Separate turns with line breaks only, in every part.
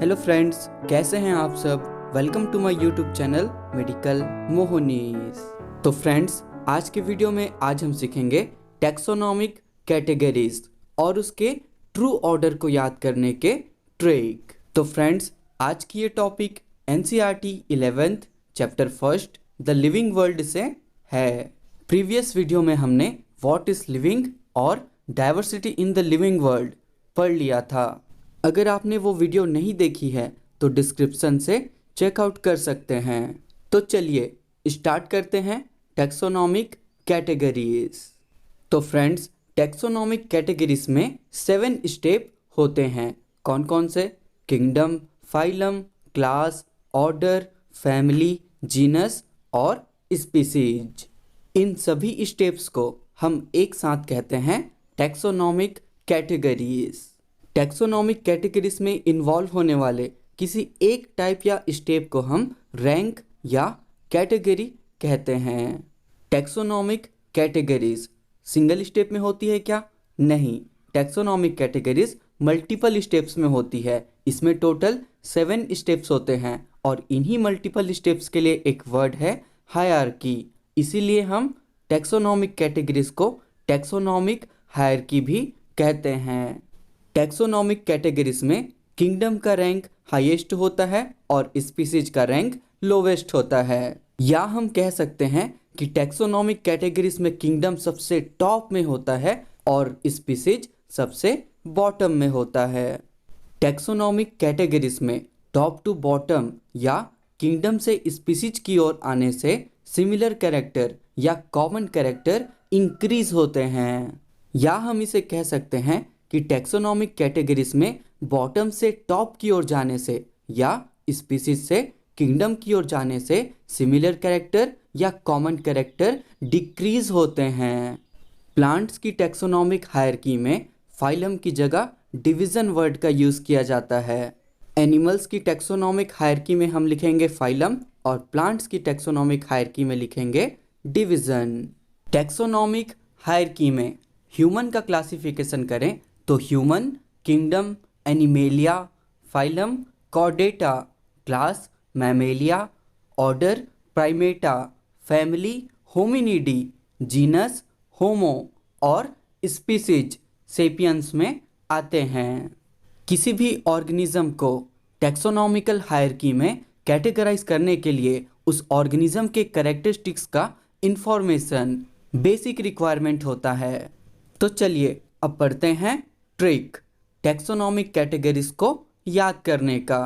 Hello friends, कैसे हैं आप सब। Welcome to my YouTube channel medical Mohnish. तो फ्रेंड्स, आज के वीडियो में आज हम सीखेंगे टैक्सोनॉमिक कैटेगरीज और उसके ट्रू ऑर्डर को याद करने के ट्रिक। तो फ्रेंड्स, आज की ये topic NCERT 11th chapter first the living world से है। प्रीवियस वीडियो में हमने व्हाट इज लिविंग और diversity in the living world पढ़ लिया था। अगर आपने वो वीडियो नहीं देखी है तो डिस्क्रिप्शन से चेकआउट कर सकते हैं। तो चलिए स्टार्ट करते हैं टैक्सोनॉमिक कैटेगरीज। तो फ्रेंड्स, टैक्सोनॉमिक कैटेगरीज में 7 स्टेप होते हैं। कौन कौन से? Kingdom, phylum, class, order, family, genus और स्पीसीज। इन सभी स्टेप्स को हम एक साथ कहते हैं टैक्सोनॉमिक कैटेगरीज। टैक्सोनॉमिक कैटेगरीज में इन्वॉल्व होने वाले किसी एक टाइप या स्टेप को हम रैंक या कैटेगरी कहते हैं। टैक्सोनॉमिक कैटेगरीज सिंगल स्टेप में होती है क्या? नहीं, टैक्सोनॉमिक कैटेगरीज मल्टीपल स्टेप्स में होती है। इसमें टोटल 7 स्टेप्स होते हैं और इन्हीं मल्टीपल स्टेप्स के लिए एक वर्ड है हायरार्की। इसीलिए हम टैक्सोनॉमिक कैटेगरीज को टैक्सोनॉमिक हायरार्की भी कहते हैं। टैक्सोनॉमिक कैटेगरीज में किंगडम का रैंक हाईएस्ट होता है और स्पीसीज का रैंक लोवेस्ट होता है। या हम कह सकते हैं कि टैक्सोनॉमिक कैटेगरीज में किंगडम सबसे टॉप में होता है और स्पीसीज सबसे बॉटम में होता है। टैक्सोनॉमिक कैटेगरीज में टॉप टू बॉटम या किंगडम से स्पीसीज की ओर आने से सिमिलर कैरेक्टर या कॉमन कैरेक्टर इंक्रीज होते हैं। या हम इसे कह सकते हैं कि टैक्सोनॉमिक कैटेगरीज में बॉटम से टॉप की ओर जाने से या स्पीसीज से किंगडम की ओर जाने से सिमिलर कैरेक्टर या कॉमन कैरेक्टर डिक्रीज होते हैं। प्लांट्स की टैक्सोनॉमिक हायरार्की में फाइलम की जगह डिवीजन वर्ड का यूज़ किया जाता है। एनिमल्स की टैक्सोनॉमिक हायरार्की में हम लिखेंगे फाइलम और प्लांट्स की टैक्सोनॉमिक हायरार्की में लिखेंगे डिवीजन। टैक्सोनॉमिक हायरार्की में ह्यूमन का क्लासिफिकेशन करें तो human, kingdom, animalia, phylum, chordata, class, mammalia, order, primata, family, hominidae, genus, homo और स्पीसीज, सेपियंस में आते हैं। किसी भी ऑर्गेनिज्म को टैक्सोनॉमिकल हायरार्की में कैटेगराइज करने के लिए उस ऑर्गेनिज्म के कैरेक्टरिस्टिक्स का इंफॉर्मेशन बेसिक रिक्वायरमेंट होता है। तो चलिए अब पढ़ते हैं ट्रिक टैक्सोनॉमिक कैटेगरीज को याद करने का।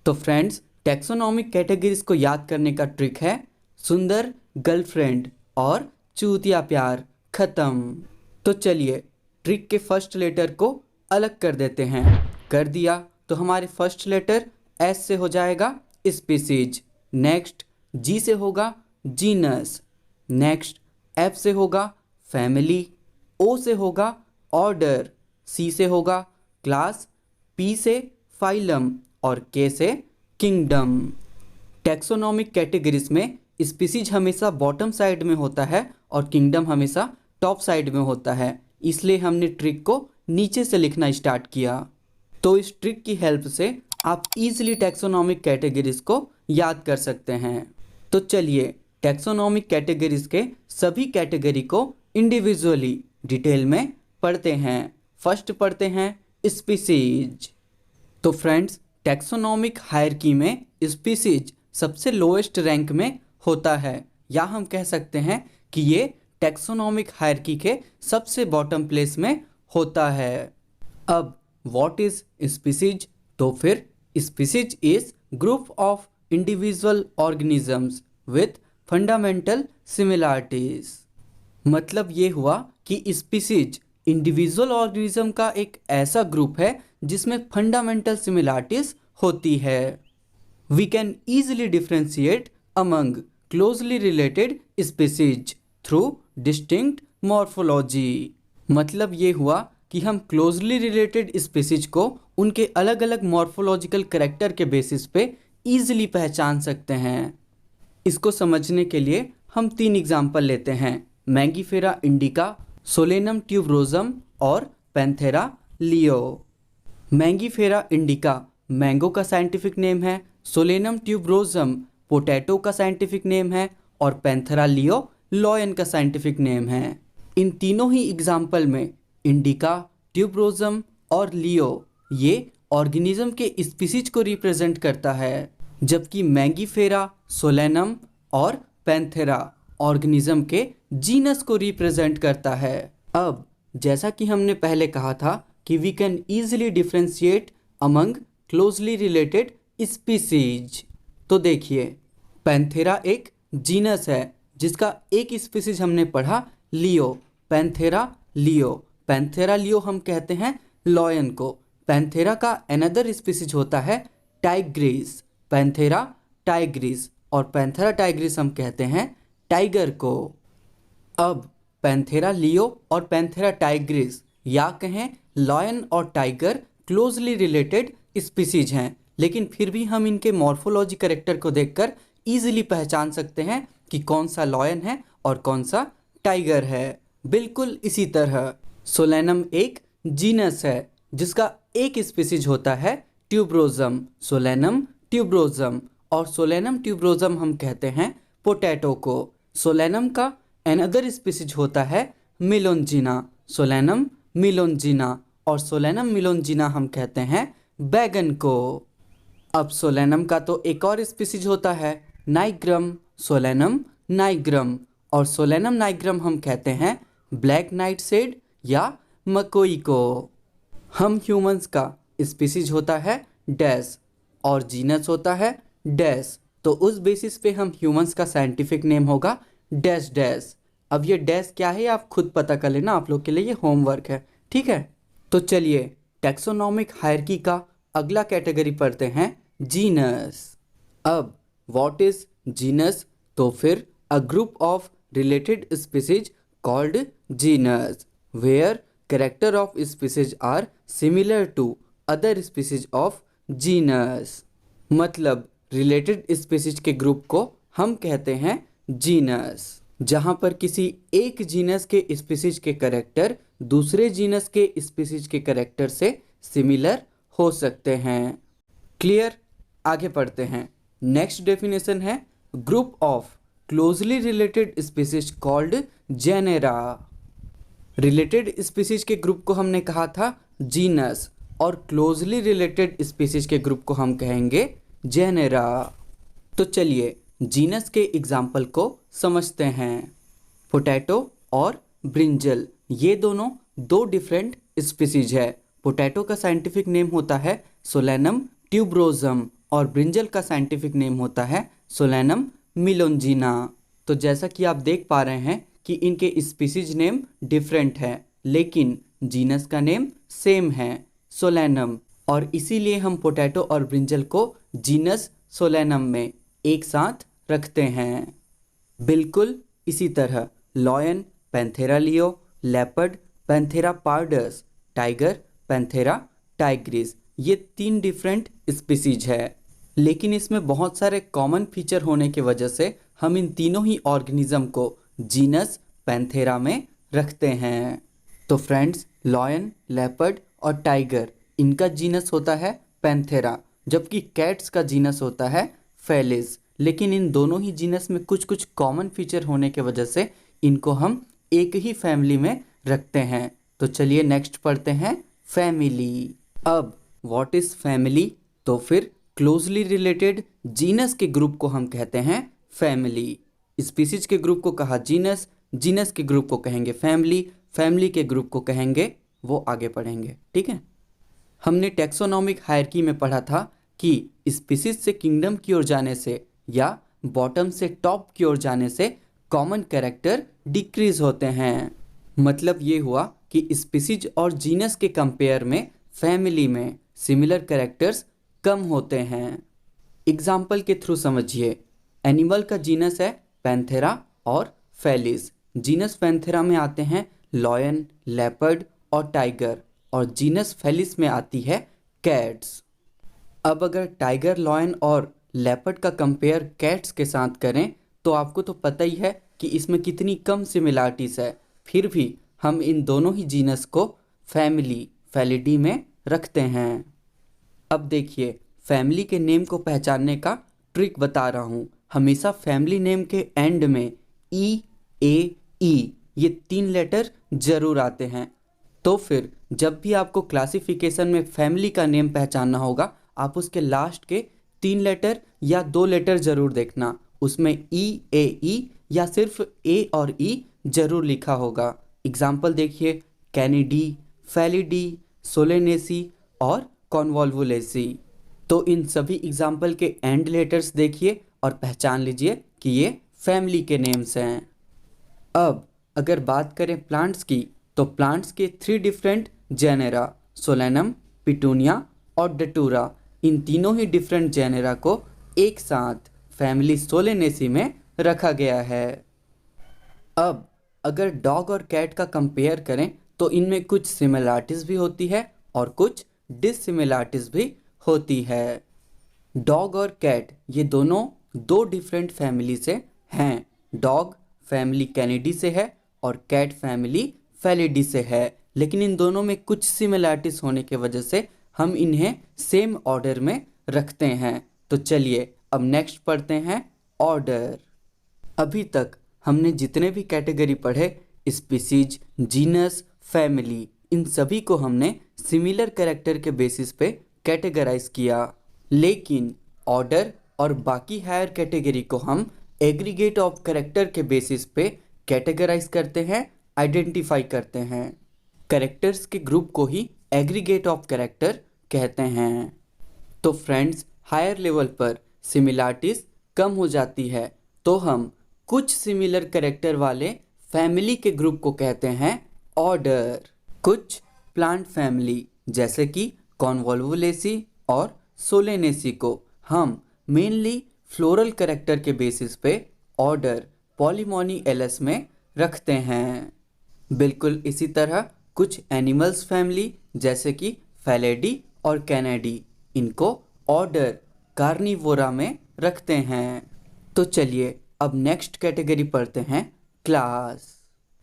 तो फ्रेंड्स, टैक्सोनॉमिक कैटेगरीज को याद करने का ट्रिक है सुंदर गर्लफ्रेंड और चूतिया प्यार खत्म। तो चलिए ट्रिक के फर्स्ट लेटर को अलग कर देते हैं। कर दिया तो हमारे फर्स्ट लेटर एस से हो जाएगा स्पीसीज, नेक्स्ट जी से होगा जीनस, नेक्स्ट एफ से होगा फैमिली, ओ से होगा ऑर्डर, सी से होगा क्लास, पी से फाइलम और के से किंगडम। टैक्सोनॉमिक कैटेगरीज में स्पीसीज हमेशा बॉटम साइड में होता है और किंगडम हमेशा टॉप साइड में होता है। इसलिए हमने ट्रिक को नीचे से लिखना स्टार्ट किया। तो इस ट्रिक की हेल्प से आप इजीली टैक्सोनॉमिक कैटेगरीज को याद कर सकते हैं। तो चलिए टैक्सोनॉमिक कैटेगरीज के सभी कैटेगरी को इंडिविजुअली डिटेल में पढ़ते हैं। फर्स्ट पढ़ते हैं स्पीसीज। तो फ्रेंड्स, टैक्सोनॉमिक हायरार्की में स्पीसीज सबसे लोएस्ट रैंक में होता है या हम कह सकते हैं कि ये टैक्सोनॉमिक हायरार्की के सबसे बॉटम प्लेस में होता है। अब व्हाट इज स्पीसीज? तो फिर species is group of individual organisms with fundamental similarities. मतलब ये हुआ कि स्पीसीज इंडिविजुअल ऑर्गेनिज्म का एक ऐसा ग्रुप है जिसमें फंडामेंटल सिमिलरिटीज होती है। We can easily differentiate among closely related species through distinct morphology. मतलब ये हुआ कि हम क्लोजली रिलेटेड स्पीसीज को उनके अलग अलग मॉर्फोलॉजिकल कैरेक्टर के बेसिस पे ईजिली पहचान सकते हैं। इसको समझने के लिए हम 3 एग्जाम्पल लेते हैं, मैंगीफेरा इंडिका, सोलेनम ट्यूबरोसम और Panthera leo. Mangifera indica mango का साइंटिफिक नेम है, सोलेनम ट्यूबरोसम पोटैटो का साइंटिफिक नेम है और पैंथेरा लियो लॉयन का साइंटिफिक नेम है। इन तीनों ही एग्जाम्पल में इंडिका, ट्यूबरोसम और लियो ये ऑर्गेनिज्म के स्पीसीज को रिप्रेजेंट करता है, जबकि मैंगीफेरा, सोलेनम और पैंथेरा ऑर्गेनिज्म के जीनस को रिप्रेजेंट करता है। अब जैसा कि हमने पहले कहा था कि we can easily differentiate among closely related species, तो देखिए पैंथेरा एक जीनस है जिसका एक स्पीसीज हमने पढ़ा लियो, पैंथेरा लियो। पैंथेरा लियो हम कहते हैं लॉयन को। पैंथेरा का अनदर स्पीसीज होता है टाइग्रिस, पैंथेरा टाइग्रिस, और पैंथेरा टाइग्रिस हम कहते हैं टाइगर को। अब पैंथेरा लियो और पैंथेरा टाइग्रिस या कहें लॉयन और टाइगर क्लोजली रिलेटेड स्पीसीज हैं, लेकिन फिर भी हम इनके मॉर्फोलॉजी कैरेक्टर को देखकर इजीली पहचान सकते हैं कि कौन सा लॉयन है और कौन सा टाइगर है। बिल्कुल इसी तरह सोलेनम एक जीनस है जिसका एक स्पीसीज होता है ट्यूबरोसम, सोलेनम ट्यूबरोसम, और सोलेनम ट्यूबरोसम हम कहते हैं पोटैटो को। सोलेनम का अनदर स्पीसीज होता है मिलोंजिना, सोलेनम मिलोंजिना, और सोलेनम मिलोंजिना हम कहते हैं बैगन को। अब सोलेनम का तो एक और स्पीसीज होता है नाइग्रम, सोलेनम नाइग्रम, और सोलेनम नाइग्रम हम कहते हैं ब्लैक नाइटशेड या मकोई को। हम ह्यूमंस का स्पीसीज होता है डैश और जीनस होता है डैश, तो उस बेसिस पे हम ह्यूमंस का साइंटिफिक नेम होगा डैश डैश। अब ये डैश क्या है आप खुद पता कर लेना, आप लोग के लिए ये होमवर्क है, ठीक है। तो चलिए टैक्सोनॉमिक हायरार्की का अगला कैटेगरी पढ़ते हैं जीनस। अब व्हाट इज जीनस? तो फिर a group of related species called genus where character of species are similar to other species of genus. मतलब रिलेटेड स्पीसीज के ग्रुप को हम कहते हैं जीनस, जहाँ पर किसी एक जीनस के स्पीसीज के कैरेक्टर दूसरे जीनस के स्पीसीज के कैरेक्टर से सिमिलर हो सकते हैं। क्लियर? आगे पढ़ते हैं। नेक्स्ट डेफिनेशन है group of closely related species called genera. Related species के ग्रुप को हमने कहा था जीनस और क्लोजली रिलेटेड स्पीसीज के ग्रुप को हम कहेंगे जेनेरा। तो चलिए जीनस के एग्जाम्पल को समझते हैं। पोटैटो और ब्रिंजल ये दोनों दो डिफरेंट स्पीसीज है। पोटैटो का साइंटिफिक नेम होता है सोलेनम ट्यूबरोसम और ब्रिंजल का साइंटिफिक नेम होता है सोलेनम मिलोंजिना। तो जैसा कि आप देख पा रहे हैं कि इनके स्पीसीज नेम डिफरेंट है लेकिन जीनस का नेम सेम है सोलेनम, और इसीलिए हम पोटैटो और ब्रिंजल को जीनस सोलेनम में एक साथ रखते हैं। बिल्कुल इसी तरह lion Panthera leo, leopard Panthera pardus, tiger Panthera Tigris, ये तीन डिफरेंट स्पीसीज है, लेकिन इसमें बहुत सारे कॉमन फीचर होने की वजह से हम इन तीनों ही ऑर्गेनिज्म को जीनस पैंथेरा में रखते हैं। तो फ्रेंड्स लॉयन, लेपर्ड और टाइगर इनका जीनस होता है पैंथेरा, जबकि कैट्स का जीनस होता है फेलिस। लेकिन इन दोनों ही जीनस में कुछ कुछ कॉमन फीचर होने के वजह से इनको हम एक ही फैमिली में रखते हैं। तो चलिए नेक्स्ट पढ़ते हैं फैमिली। अब व्हाट इज फैमिली? तो फिर क्लोजली रिलेटेड जीनस के ग्रुप को हम कहते हैं फैमिली। स्पीसीज के ग्रुप को कहा जीनस, जीनस के ग्रुप को कहेंगे फैमिली, फैमिली के ग्रुप को कहेंगे, वो आगे पढ़ेंगे, ठीक है। हमने टैक्सोनॉमिक हायरार्की में पढ़ा था कि स्पीसीज से किंगडम की ओर जाने से या बॉटम से टॉप की ओर जाने से कॉमन कैरेक्टर डिक्रीज होते हैं। मतलब ये हुआ कि स्पीसीज और जीनस के कंपेयर में फैमिली में सिमिलर कैरेक्टर्स कम होते हैं। एग्जाम्पल के थ्रू समझिए। एनिमल का जीनस है पैंथेरा और फेलिस। जीनस पैंथेरा में आते हैं लॉयन, लेपर्ड और टाइगर, और जीनस फेलिस में आती है कैट्स। अब अगर टाइगर, लॉयन और लेपर्ड का कंपेयर कैट्स के साथ करें तो आपको तो पता ही है कि इसमें कितनी कम सिमिलरिटीज है, फिर भी हम इन दोनों ही जीनस को फैमिली, फैलिडी में रखते हैं। अब देखिए, फैमिली के नेम को पहचानने का ट्रिक बता रहा हूँ। हमेशा फैमिली नेम के एंड में ई, ए, ई ये 3 लेटर जरूर आते हैं। तो फिर जब भी आपको क्लासिफिकेशन में फैमिली का नेम पहचानना होगा, आप उसके लास्ट के 3 लेटर या 2 लेटर जरूर देखना, उसमें ई, ए, ई या सिर्फ ए और ई जरूर लिखा होगा। एग्जाम्पल देखिए, कैनेडी, फेलिडी, सोलेनेसी और कॉन्वॉल्वुलेसी। तो इन सभी एग्जाम्पल के एंड लेटर्स देखिए और पहचान लीजिए कि ये फैमिली के नेम्स हैं। अब अगर बात करें प्लांट्स की, तो प्लांट्स के 3 डिफरेंट जेनेरा, सोलेनम, पिटूनिया और डटूरा, इन तीनों ही डिफरेंट जेनेरा को एक साथ फैमिली सोलेनेसी में रखा गया है। अब अगर डॉग और कैट का कंपेयर करें तो इनमें कुछ सिमिलरिटीज भी होती है और कुछ डिससिमिलरिटीज भी होती है। डॉग और कैट ये दोनों 2 डिफरेंट फैमिली से हैं। डॉग फैमिली कैनिडी से है और कैट फैमिली फेलिडी से है, लेकिन इन दोनों में कुछ सिमिलरिटीज होने की वजह से हम इन्हें सेम ऑर्डर में रखते हैं। तो चलिए अब नेक्स्ट पढ़ते हैं ऑर्डर। अभी तक हमने जितने भी कैटेगरी पढ़े, स्पीसीज, जीनस, फैमिली, इन सभी को हमने सिमिलर कैरेक्टर के बेसिस पे कैटेगराइज किया, लेकिन ऑर्डर और बाकी हायर कैटेगरी को हम एग्रीगेट ऑफ कैरेक्टर के बेसिस पे कैटेगराइज करते हैं, आइडेंटिफाई करते हैं। कैरेक्टर्स के ग्रुप को ही एग्रीगेट ऑफ कैरेक्टर कहते हैं। तो फ्रेंड्स, हायर लेवल पर सिमिलरिटीज कम हो जाती है तो हम कुछ सिमिलर कैरेक्टर वाले फैमिली के ग्रुप को कहते हैं ऑर्डर। कुछ प्लांट फैमिली जैसे कि कॉन्वॉल्वुलेसी और सोलेनेसी को हम मेनली फ्लोरल कैरेक्टर के बेसिस पे ऑर्डर पॉलीमोनी एलस में रखते हैं। बिल्कुल इसी तरह कुछ एनिमल्स फैमिली जैसे कि फेलिडी और कैनेडी, इनको ऑर्डर कार्निवोरा में रखते हैं। तो चलिए अब नेक्स्ट कैटेगरी पढ़ते हैं क्लास।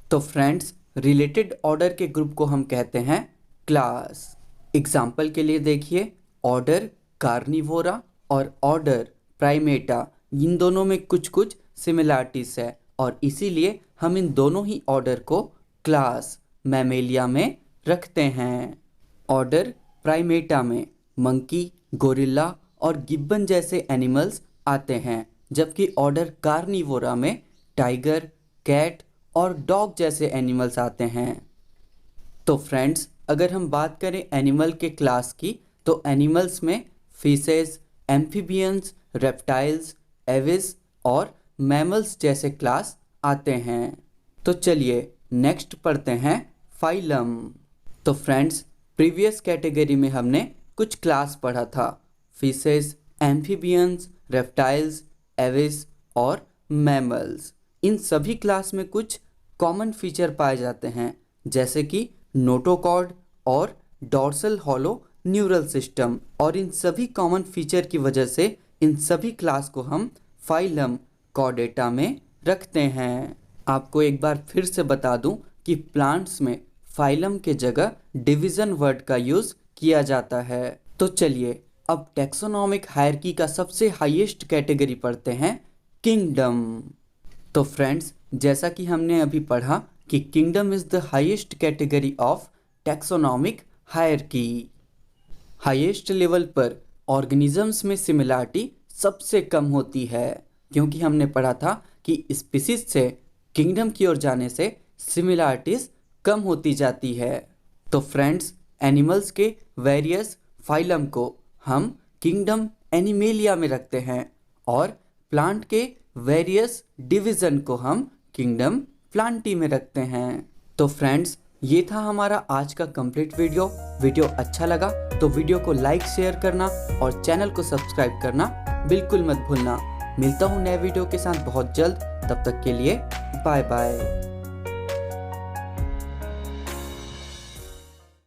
तो फ्रेंड्स, रिलेटेड ऑर्डर के ग्रुप को हम कहते हैं क्लास। एग्जाम्पल के लिए देखिए, ऑर्डर कार्निवोरा और ऑर्डर प्राइमेटा, इन दोनों में कुछ कुछ सिमिलरिटीज है और इसीलिए हम इन दोनों ही ऑर्डर को क्लास मैमेलिया में रखते हैं। ऑर्डर प्राइमेटा में मंकी, गोरिल्ला और गिब्बन जैसे एनिमल्स आते हैं, जबकि ऑर्डर कार्निवोरा में टाइगर, कैट और डॉग जैसे एनिमल्स आते हैं। तो फ्रेंड्स, अगर हम बात करें एनिमल के क्लास की, तो एनिमल्स में फिशेस, एम्फीबियंस, रेप्टाइल्स, एविस और मैमल्स जैसे क्लास आते हैं। तो चलिए नेक्स्ट पढ़ते हैं फाइलम। तो फ्रेंड्स, प्रीवियस कैटेगरी में हमने कुछ क्लास पढ़ा था, फिशेस, एम्फीबियंस, रेप्टाइल्स, एविस और मैमल्स। इन सभी क्लास में कुछ कॉमन फीचर पाए जाते हैं, जैसे कि नोटोकॉर्ड और डॉर्सल हॉलो न्यूरल सिस्टम, और इन सभी कॉमन फीचर की वजह से इन सभी क्लास को हम फाइलम कॉर्डेटा में रखते हैं। आपको एक बार फिर से बता दूं कि प्लांट्स में फाइलम के जगह डिवीजन वर्ड का यूज किया जाता है। तो चलिए अब टैक्सोनॉमिक हायरार्की का सबसे हाईएस्ट कैटेगरी पढ़ते हैं, किंगडम। तो फ्रेंड्स, जैसा कि हमने अभी पढ़ा कि kingdom is the highest category of taxonomic hierarchy. Highest level पर ऑर्गेनिजम्स में सिमिलरिटी सबसे कम होती है, क्योंकि हमने पढ़ा था कि स्पीसीज से किंगडम की ओर जाने से सिमिलरिटीज कम होती जाती है। तो फ्रेंड्स, एनिमल्स के वेरियस फाइलम को हम किंगडम एनिमेलिया में रखते हैं और प्लांट के वेरियस डिवीजन को हम किंगडम प्लांटी में रखते हैं। तो फ्रेंड्स, ये था हमारा आज का कंप्लीट वीडियो अच्छा लगा तो वीडियो को लाइक, शेयर करना और चैनल को सब्सक्राइब करना बिल्कुल मत भूलना। मिलता हूँ नए वीडियो के साथ बहुत जल्द, तब तक के लिए बाय बाय।